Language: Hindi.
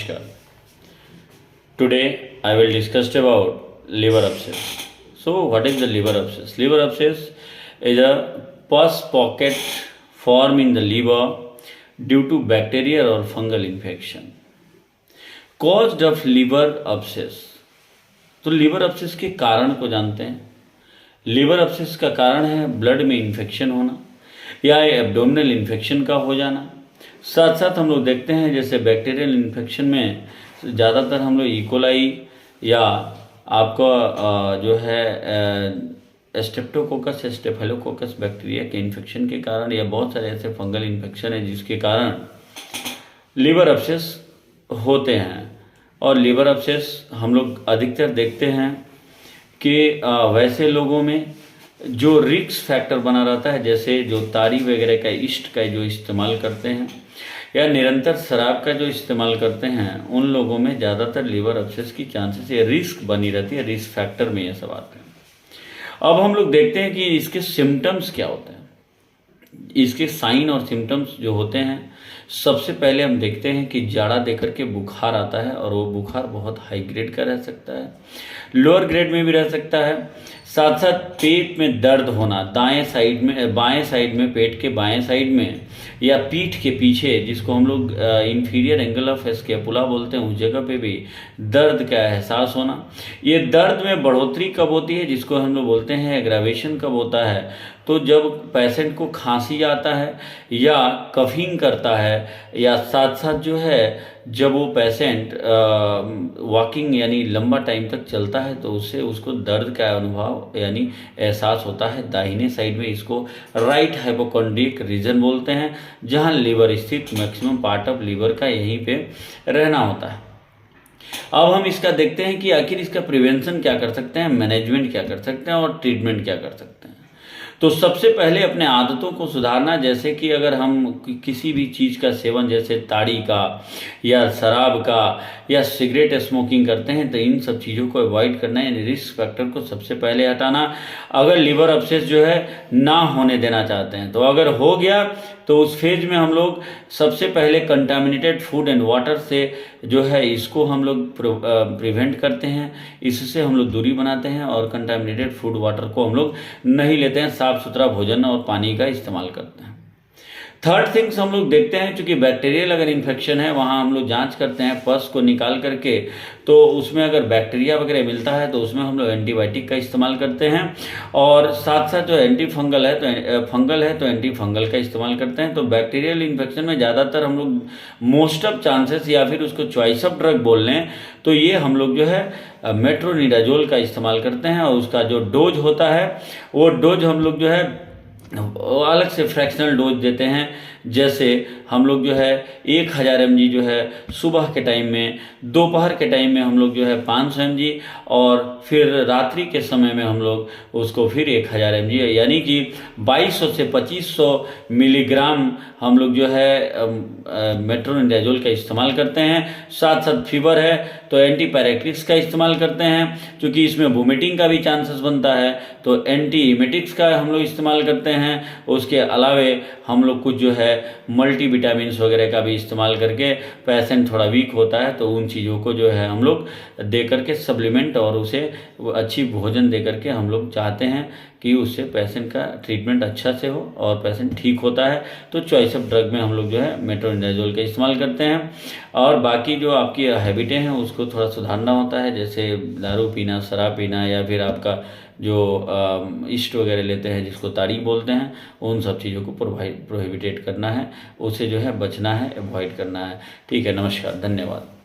Namaskar. Today I will discuss about liver abscess. So what is the liver abscess? Liver abscess is a pus pocket formed in the liver due to bacterial or fungal infection. Caused of liver abscess. तो लिवर abscess के कारण को जानते हैं. लिवर abscess का कारण है ब्लड में इन्फेक्शन होना या एब्डोमिनल इन्फेक्शन का हो जाना. साथ साथ हम लोग देखते हैं जैसे बैक्टीरियल इन्फेक्शन में ज़्यादातर हम लोग इकोलाई या आपका जो है स्टेप्टोकोकस स्टेफेलोकोकस बैक्टीरिया के इन्फेक्शन के कारण या बहुत सारे ऐसे फंगल इन्फेक्शन है जिसके कारण लिवर अब्सेस होते हैं. और लिवर अब्सेस हम लोग अधिकतर देखते हैं कि वैसे लोगों में जो रिस्क फैक्टर बना रहता है, जैसे जो तारी वगैरह का ईस्ट का जो इस्तेमाल करते हैं या निरंतर शराब का जो इस्तेमाल करते हैं, उन लोगों में ज़्यादातर लिवर अब्सेस की चांसेस या रिस्क बनी रहती है. रिस्क फैक्टर में ये सब आते हैं. अब हम लोग देखते हैं कि इसके सिम्टम्स क्या होते हैं, इसके साइन और सिम्टम्स जो होते हैं. सबसे पहले हम देखते हैं कि जाड़ा देकर के बुखार आता है और वो बुखार बहुत हाई ग्रेड का रह सकता है, लोअर ग्रेड में भी रह सकता है. साथ साथ पेट में दर्द होना, दाएं साइड में बाएं साइड में, पेट के बाएं साइड में या पीठ के पीछे, जिसको हम लोग इंफीरियर एंगल ऑफ स्कैपुला बोलते हैं, उस जगह पे भी दर्द का एहसास होना. ये दर्द में बढ़ोतरी कब होती है, जिसको हम लोग बोलते हैं एग्रावेशन कब होता है, तो जब पेशेंट को खांसी आता है या कफिंग करता है या साथ साथ जो है जब वो पेशेंट वॉकिंग यानी लंबा टाइम तक चलता है तो उससे उसको दर्द का अनुभव यानी एहसास होता है दाहिने साइड में. इसको राइट हाइपोकॉन्ड्रिक रीजन बोलते हैं, जहां लिवर स्थित मैक्सिमम पार्ट ऑफ लिवर का यहीं पे रहना होता है. अब हम इसका देखते हैं कि आखिर इसका प्रिवेंशन क्या कर सकते हैं, मैनेजमेंट क्या कर सकते हैं और ट्रीटमेंट क्या कर सकते हैं. तो सबसे पहले अपने आदतों को सुधारना, जैसे कि अगर हम किसी भी चीज़ का सेवन जैसे ताड़ी का या शराब का या सिगरेट स्मोकिंग करते हैं तो इन सब चीज़ों को अवॉइड करना है, यानी रिस्क फैक्टर को सबसे पहले हटाना. अगर लिवर अब्सेस जो है ना होने देना चाहते हैं, तो अगर हो गया तो उस फेज में हम लोग सबसे पहले कंटामिनेटेड फूड एंड वाटर से जो है इसको हम लोग प्रिवेंट करते हैं, इससे हम लोग दूरी बनाते हैं और कंटामिनेटेड फूड वाटर को हम लोग नहीं लेते हैं, साफ़ सुथरा भोजन और पानी का इस्तेमाल करते हैं. थर्ड थिंग्स हम लोग देखते हैं, चूँकि बैक्टीरियल अगर इन्फेक्शन है वहाँ हम लोग जांच करते हैं पस को निकाल करके, तो उसमें अगर बैक्टीरिया वगैरह मिलता है तो उसमें हम लोग एंटीबायोटिक का इस्तेमाल करते हैं. और साथ साथ जो एंटी फंगल है तो एंटी फंगल का इस्तेमाल करते हैं. तो बैक्टीरियल इन्फेक्शन में ज़्यादातर हम लोग मोस्ट ऑफ चांसेस या फिर उसको चॉइस ऑफ ड्रग बोल लें तो ये हम लोग जो है मेट्रोनिडाजोल का इस्तेमाल करते हैं. और उसका जो डोज होता है वो डोज हम लोग जो है अलग से फ्रैक्शनल डोज देते हैं. जैसे हम लोग जो है 1000 mg जो है सुबह के टाइम में, दोपहर के टाइम में हम लोग जो है 500 mg और फिर रात्रि के समय में हम लोग उसको फिर 1000 mg यानी कि 2200 से 2500 मिलीग्राम हम लोग जो है मेट्रोनिडाजोल का इस्तेमाल करते हैं. साथ साथ फीवर है तो एंटीपायरेटिक्स का इस्तेमाल करते हैं, क्योंकि इसमें वोमिटिंग का भी चांसेस बनता है तो एंटी इमेटिक्स का हम लोग इस्तेमाल करते हैं. उसके अलावे हम लोग कुछ जो है मल्टी विटामिन्स वगैरह का भी इस्तेमाल करके, पेशेंट थोड़ा वीक होता है तो उन चीज़ों को जो है हम लोग दे करके सप्लीमेंट और उसे अच्छी भोजन दे करके हम लोग चाहते हैं कि उससे पेशेंट का ट्रीटमेंट अच्छा से हो और पेशेंट ठीक होता है. तो चॉइस ऑफ ड्रग में हम लोग जो है मेट्रोनिडाजोल का इस्तेमाल करते हैं. और बाकी जो आपकी हैबिटें हैं उसको थोड़ा सुधारना होता है, जैसे दारू पीना, शराब पीना या फिर आपका जो ईस्ट वगैरह लेते हैं जिसको ताड़ी बोलते हैं, उन सब चीज़ों को प्रोहिबिटेट करना है, उससे जो है बचना है, अवॉइड करना है. ठीक है, नमस्कार, धन्यवाद.